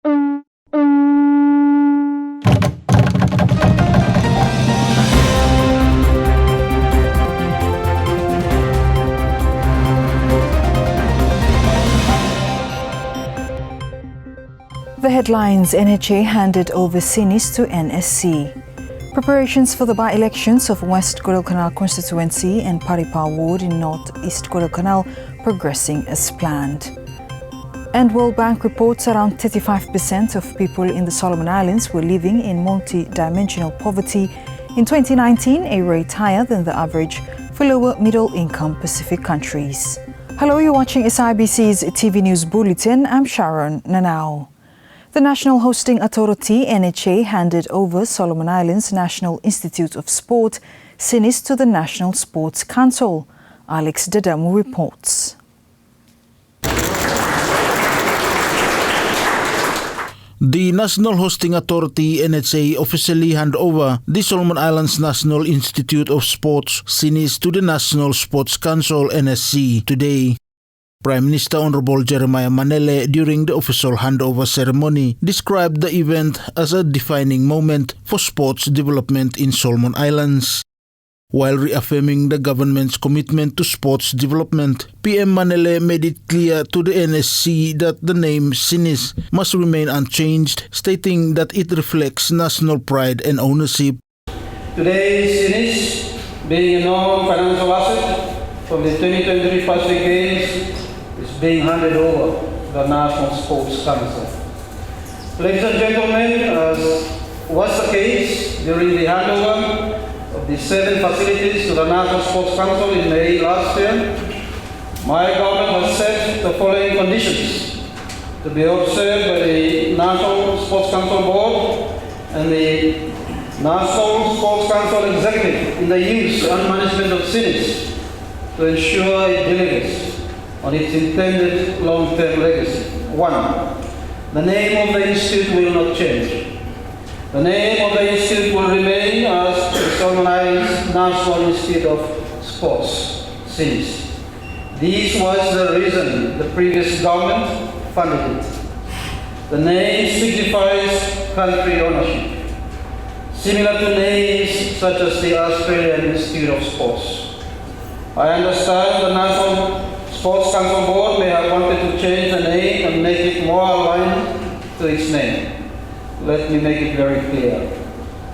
The headlines: NHA handed over SINIS to NSC. Preparations for the by-elections of West Guadalcanal constituency and Paripa ward in North East Guadalcanal progressing as planned. And World Bank reports around 35% of people in the Solomon Islands were living in multi-dimensional poverty in 2019, a rate higher than the average for lower middle-income Pacific countries. Hello, you're watching SIBC's TV News Bulletin. I'm Sharon Nanao. The National Hosting Authority, NHA, handed over Solomon Islands National Institute of Sport, SINIS, to the National Sports Council. Alex Dadamu reports. The National Hosting Authority, NHA, officially handed over the Solomon Islands National Institute of Sports, SINIS, to the National Sports Council, NSC, today. Prime Minister Honorable Jeremiah Manele, during the official handover ceremony, described the event as a defining moment for sports development in Solomon Islands. While reaffirming the government's commitment to sports development, PM Manele made it clear to the NSC that the name SINIS must remain unchanged, stating that it reflects national pride and ownership. Today, SINIS, being a non-financial asset from the 2023 Pacific Games, is being handed over to the National Sports Council. Ladies and gentlemen, as was the case during the handover of the 7 facilities to the National Sports Council in May last year, my government has set the following conditions to be observed by the National Sports Council Board and the National Sports Council Executive in the use and management of SINIS to ensure it delivers on its intended long-term legacy. 1. The name of the institute will not change. The name of the institute will remain as the Solomon Islands National Institute of Sports, SINIS. This was the reason the previous government funded it. The name signifies country ownership, similar to names such as the Australian Institute of Sports. I understand the National Sports Council Board may have wanted to change the name and make it more aligned to its name. Let me make it very clear.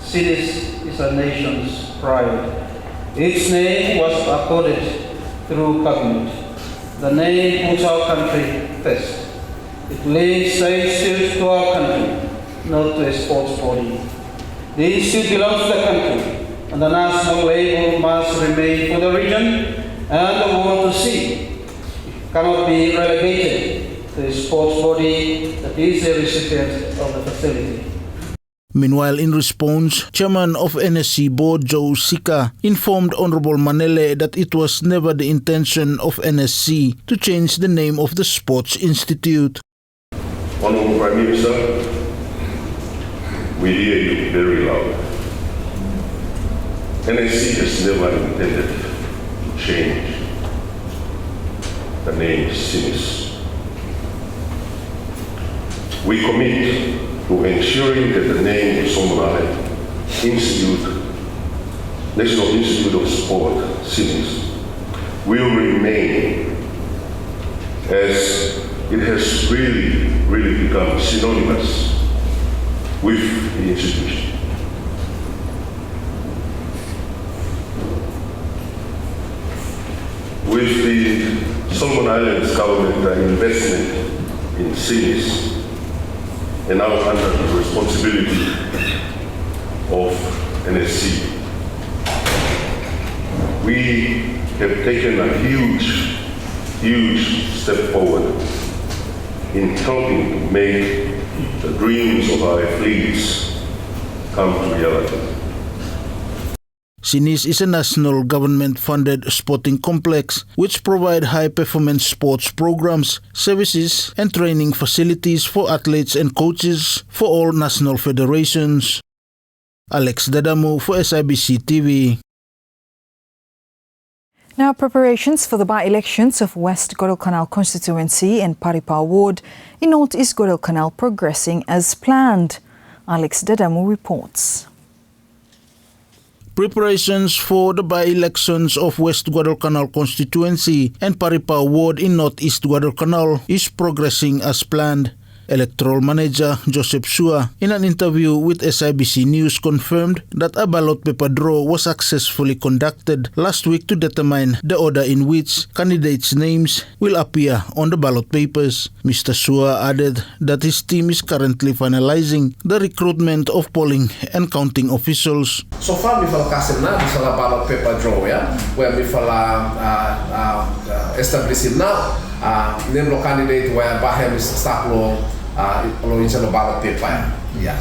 SINIS is a nation's pride. Its name was accorded through cabinet. The name puts our country first. It links the institute to our country, not to a sports body. The institute belongs to the country, and the national label must remain for the region and the world to see. Cannot be relegated to a sports body that is a recipient of the facility. Meanwhile, in response, Chairman of NSC Board Joe Sika informed Honorable Manele that it was never the intention of NSC to change the name of the Sports Institute. Honorable Prime Minister, we hear you very loud. NSC has never intended to change the name SINIS. We commit to ensuring that the name of Solomon Islands Institute, National Institute of Sport, SINIS, will remain as it has really become synonymous with the institution. With the Solomon Islands government investment in SINIS and now under the responsibility of NSC, we have taken a huge step forward in helping to make the dreams of our athletes come to reality. SINIS is a national government-funded sporting complex which provides high-performance sports programs, services, and training facilities for athletes and coaches for all national federations. Alex Dadamu for SIBC TV. Now, preparations for the by-elections of West Guadalcanal constituency and Paripa ward in North East Guadalcanal progressing as planned. Alex Dedamu reports. Preparations for the by-elections of West Guadalcanal constituency and Paripa ward in North East Guadalcanal is progressing as planned. Electoral Manager Joseph Sua, in an interview with SIBC News, confirmed that a ballot paper draw was successfully conducted last week to determine the order in which candidates' names will appear on the ballot papers. Mr. Sua added that his team is currently finalizing the recruitment of polling and counting officials. So far, we have cast na di sa ballot paper draw, where we have established now name the candidate where Bahem is start inside the ballot paper.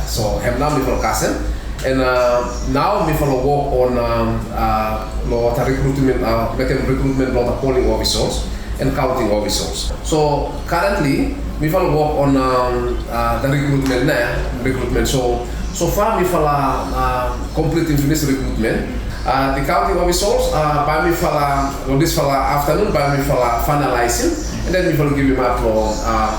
So have now we have cast and now we have work on recruitment, making recruitment of the polling officers and counting officers. So currently we have work on the recruitment. So far we have completing finished recruitment. The counting officers, by me this afternoon, by me finalizing, and then we will give him up to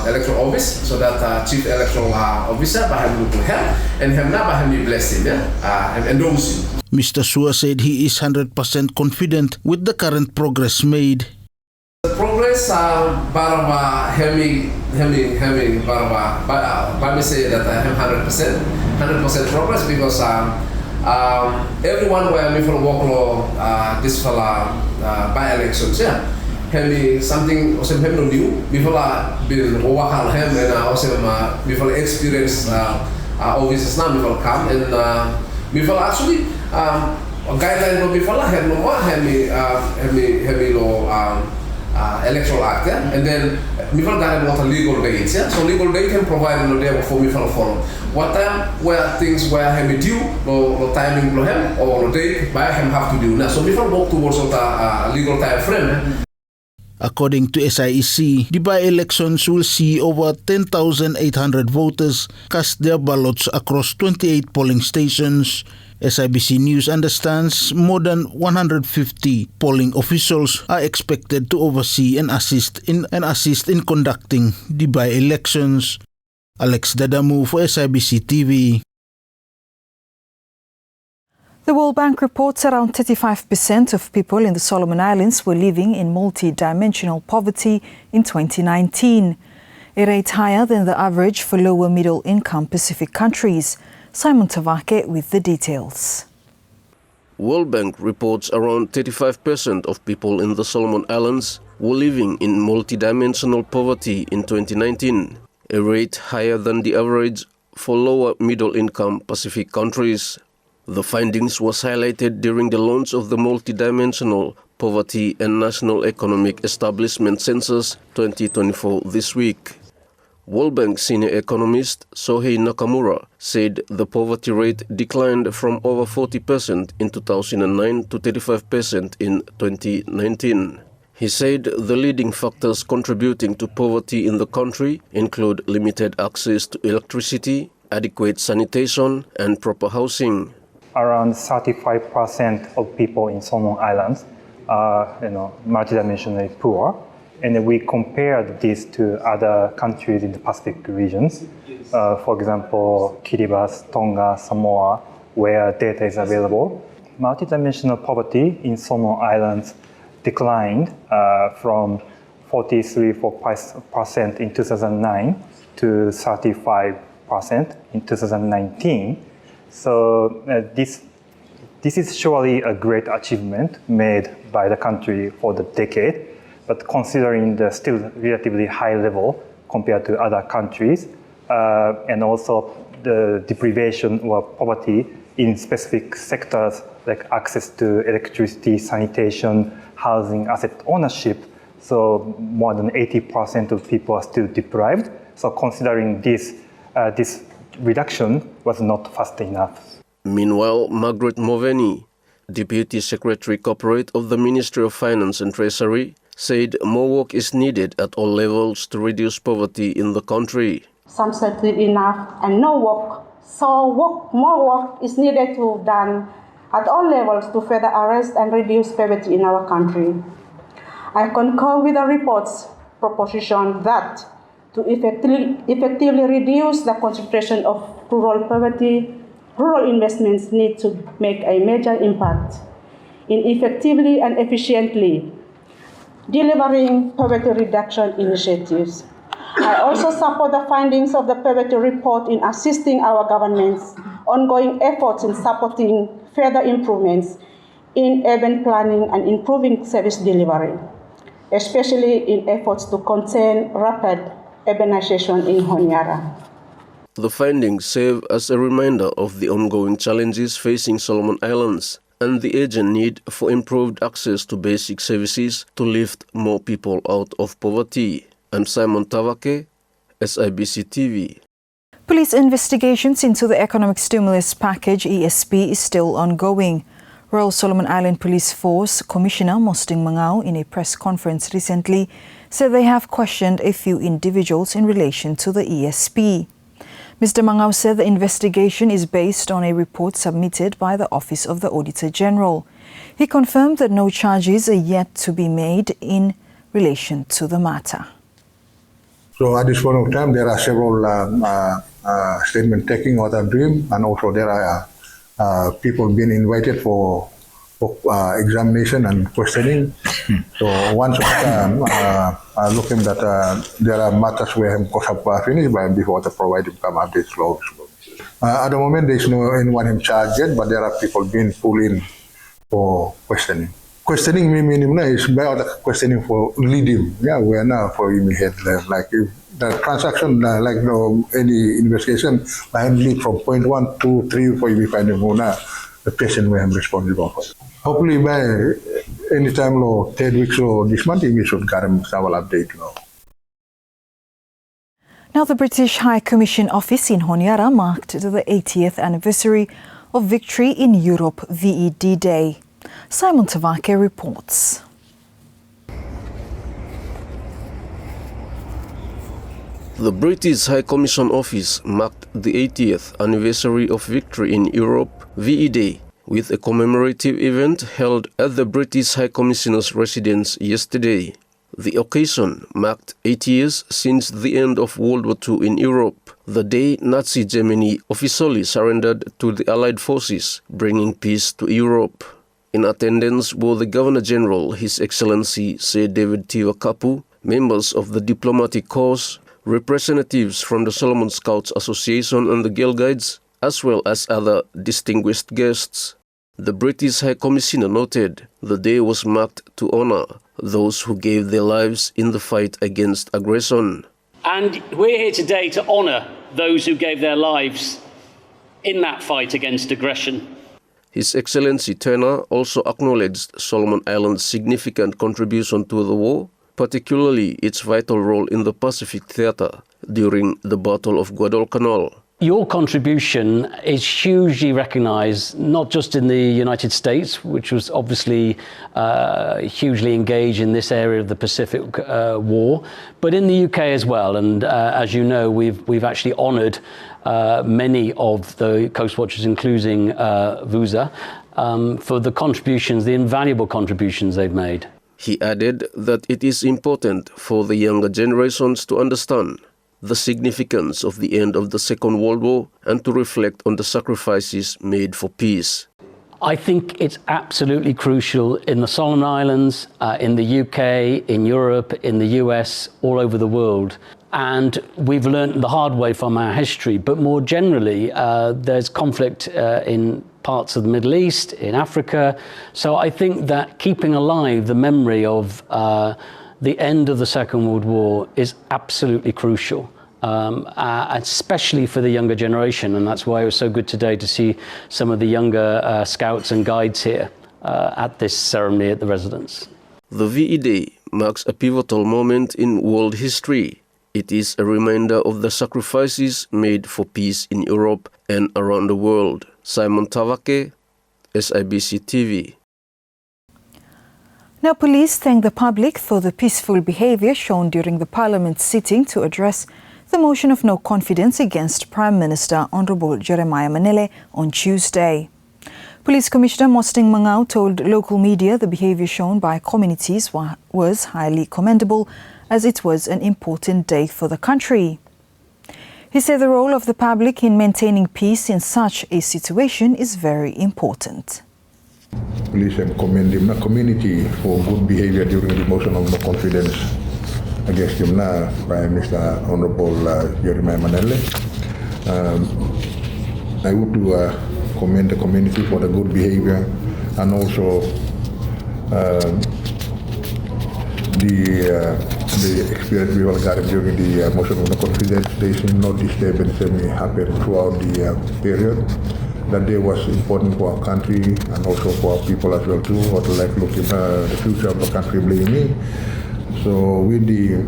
electoral office, so that chief electoral officer by him to help, and him now by him bless him, and endorse him. Mr. Sua said he is 100% confident with the current progress made. The progress, by me say that I have 100% progress because everyone where we for work this for by elections, have something also have no new. Before been work on him and also before experience officers now before come and before actually guideline before have no more have me electoral act, and then we will get a legal date. So legal date can provide no day for me for follow. What time where things where him due, no timing for him or no date by him have to do now. So we will work towards the legal time frame. According to SIEC, the by-elections will see over 10,800 voters cast their ballots across 28 polling stations. SIBC News understands more than 150 polling officials are expected to oversee and assist in conducting the by-elections. Alex Dedamu for SIBC TV. The World Bank reports around 35% of people in the Solomon Islands were living in multi-dimensional poverty in 2019, a rate higher than the average for lower middle-income Pacific countries. Simon Tavake with the details. World Bank reports around 35% of people in the Solomon Islands were living in multidimensional poverty in 2019, a rate higher than the average for lower middle-income Pacific countries. The findings was highlighted during the launch of the Multidimensional Poverty and National Economic Establishment Census 2024 this week. World Bank senior economist Sohei Nakamura said the poverty rate declined from over 40% in 2009 to 35% in 2019. He said the leading factors contributing to poverty in the country include limited access to electricity, adequate sanitation, and proper housing. Around 35% of people in Solomon Islands are multidimensionally poor. And we compared this to other countries in the Pacific regions. For example, Kiribati, Tonga, Samoa, where data is available. Multidimensional poverty in Solomon Islands declined from 43% in 2009 to 35% in 2019. So this is surely a great achievement made by the country for the decade. But considering the still relatively high level compared to other countries, and also the deprivation or poverty in specific sectors like access to electricity, sanitation, housing, asset ownership, so more than 80% of people are still deprived. So considering this reduction was not fast enough. Meanwhile, Margaret Moveni, Deputy Secretary Corporate of the Ministry of Finance and Treasury, said more work is needed at all levels to reduce poverty in the country. Some said enough and no work. So more work is needed to done at all levels to further arrest and reduce poverty in our country. I concur with the report's proposition that to effectively reduce the concentration of rural poverty, rural investments need to make a major impact in effectively and efficiently delivering poverty reduction initiatives. I also support the findings of the poverty report in assisting our government's ongoing efforts in supporting further improvements in urban planning and improving service delivery, especially in efforts to contain rapid urbanization in Honiara. The findings serve as a reminder of the ongoing challenges facing Solomon Islands and the urgent need for improved access to basic services to lift more people out of poverty. I'm Simon Tavake, SIBC TV. Police investigations into the Economic Stimulus Package ESP is still ongoing. Royal Solomon Island Police Force Commissioner Mosting Mangao in a press conference recently said they have questioned a few individuals in relation to the ESP. Mr. Mangao said the investigation is based on a report submitted by the Office of the Auditor General. He confirmed that no charges are yet to be made in relation to the matter. So at this point of time, there are several statement taking what I'm doing, and also there are people being invited for examination and questioning. So once looking that there are matters where him could have finished by before the providing come updates laws. At the moment, there is no anyone in charge yet, but there are people being pulled in for questioning. Questioning meaning is about questioning for leading. Yeah, we are now for immediate like if the transaction like no any investigation I lead from point 1, 2, 3 for you find the patient we am responsible for. Hopefully by any time or 3 weeks or this month we should get some update now. Now the British High Commission office in Honiara marked the 80th anniversary of Victory in Europe VED Day. Simon Tavake reports. The British High Commission Office marked the 80th anniversary of Victory in Europe VE Day with a commemorative event held at the British High Commissioner's residence yesterday. The occasion marked 8 years since the end of World War II in Europe, the day Nazi Germany officially surrendered to the Allied forces, bringing peace to Europe. In attendance were the Governor-General, His Excellency Sir David Tiva Kapu, members of the Diplomatic Corps, representatives from the Solomon Scouts Association and the Girl Guides, as well as other distinguished guests. The British High Commissioner noted the day was marked to honor those who gave their lives in the fight against aggression. And we're here today to honor those who gave their lives in that fight against aggression. His Excellency Turner also acknowledged Solomon Islands' significant contribution to the war, particularly its vital role in the Pacific Theatre during the Battle of Guadalcanal. Your contribution is hugely recognized, not just in the United States, which was obviously hugely engaged in this area of the Pacific War, but in the UK as well. And as you know, we've actually honored many of the Coast Watchers, including VUSA, for the contributions, the invaluable contributions they've made. He added that it is important for the younger generations to understand the significance of the end of the Second World War and to reflect on the sacrifices made for peace. I think it's absolutely crucial in the Solomon Islands, in the UK, in Europe, in the US, all over the world. And we've learned the hard way from our history, but more generally, there's conflict in parts of the Middle East, in Africa. So I think that keeping alive the memory of the end of the Second World War is absolutely crucial, especially for the younger generation. And that's why it was so good today to see some of the younger scouts and guides here at this ceremony at the residence. The VE Day marks a pivotal moment in world history. It is a reminder of the sacrifices made for peace in Europe and around the world. Simon Tavake, SIBC TV. Now, police thank the public for the peaceful behavior shown during the Parliament sitting to address the motion of no confidence against Prime Minister Honorable Jeremiah Manele on Tuesday. Police Commissioner Mosting Mangau told local media the behavior shown by communities was highly commendable as it was an important day for the country. He said the role of the public in maintaining peace in such a situation is very important. Police have commended the community for good behavior during the motion of no confidence against him now by Mr. Honorable Jeremiah Manele. I would to commend the community for the good behavior and also the experience we all got during the motion of no confidence. There is no disturbance that happened throughout the period. That day was important for our country and also for our people as well too, or to like look at the future of the country blaming. So with the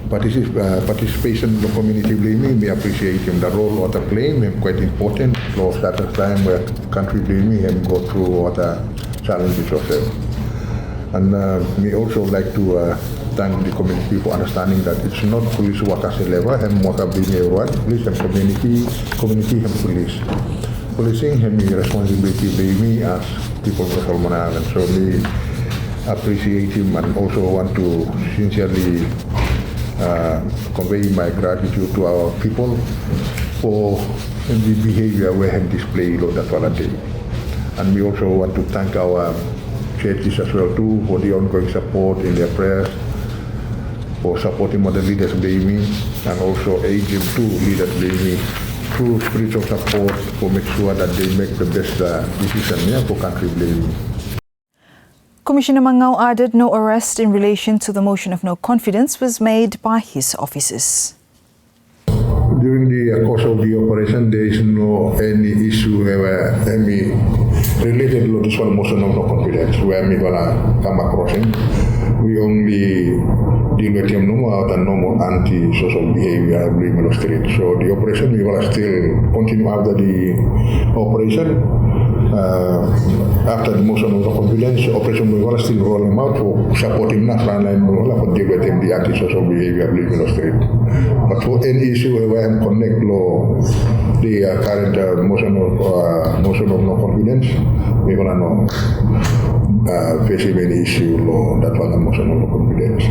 participation of the community blaming, we appreciate him. The role what they play is quite important. So at a time where country blaming and go through what challenges yourself. And we also like to thank the community for understanding that it's not police work as a level, and work being everyone, police and community and police. Policing has the responsibility by me as people of Solomon Islands. So we appreciate him and also want to sincerely convey my gratitude to our people for the behavior we have displayed on that day. And we also want to thank our churches as well too for the ongoing support in their prayers, for supporting other leaders blaming, and also aid them to leaders blaming through spiritual support for make sure that they make the best decision for country blaming. Commissioner Mangau added no arrest in relation to the motion of no confidence was made by his officers. During the course of the operation, there is no any issue any related to this one motion of no confidence where we gonna come across him. We only deal with him about the normal anti-social behavior in the street. So the operation we will still continue after the operation. After the motion of no confidence, operation we will still roll him out for supporting not frontline for deal with him the anti-social behavior in the street. But for any issue where I connect law the current motion of no confidence, we will not face any issue law that was the motion of no confidence.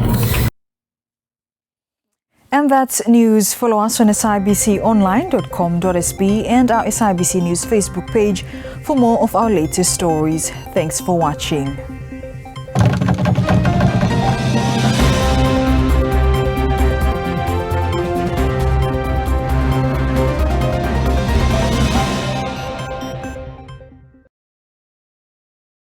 And that's news. Follow us on SIBConline.com.sb and our SIBC News Facebook page for more of our latest stories. Thanks for watching.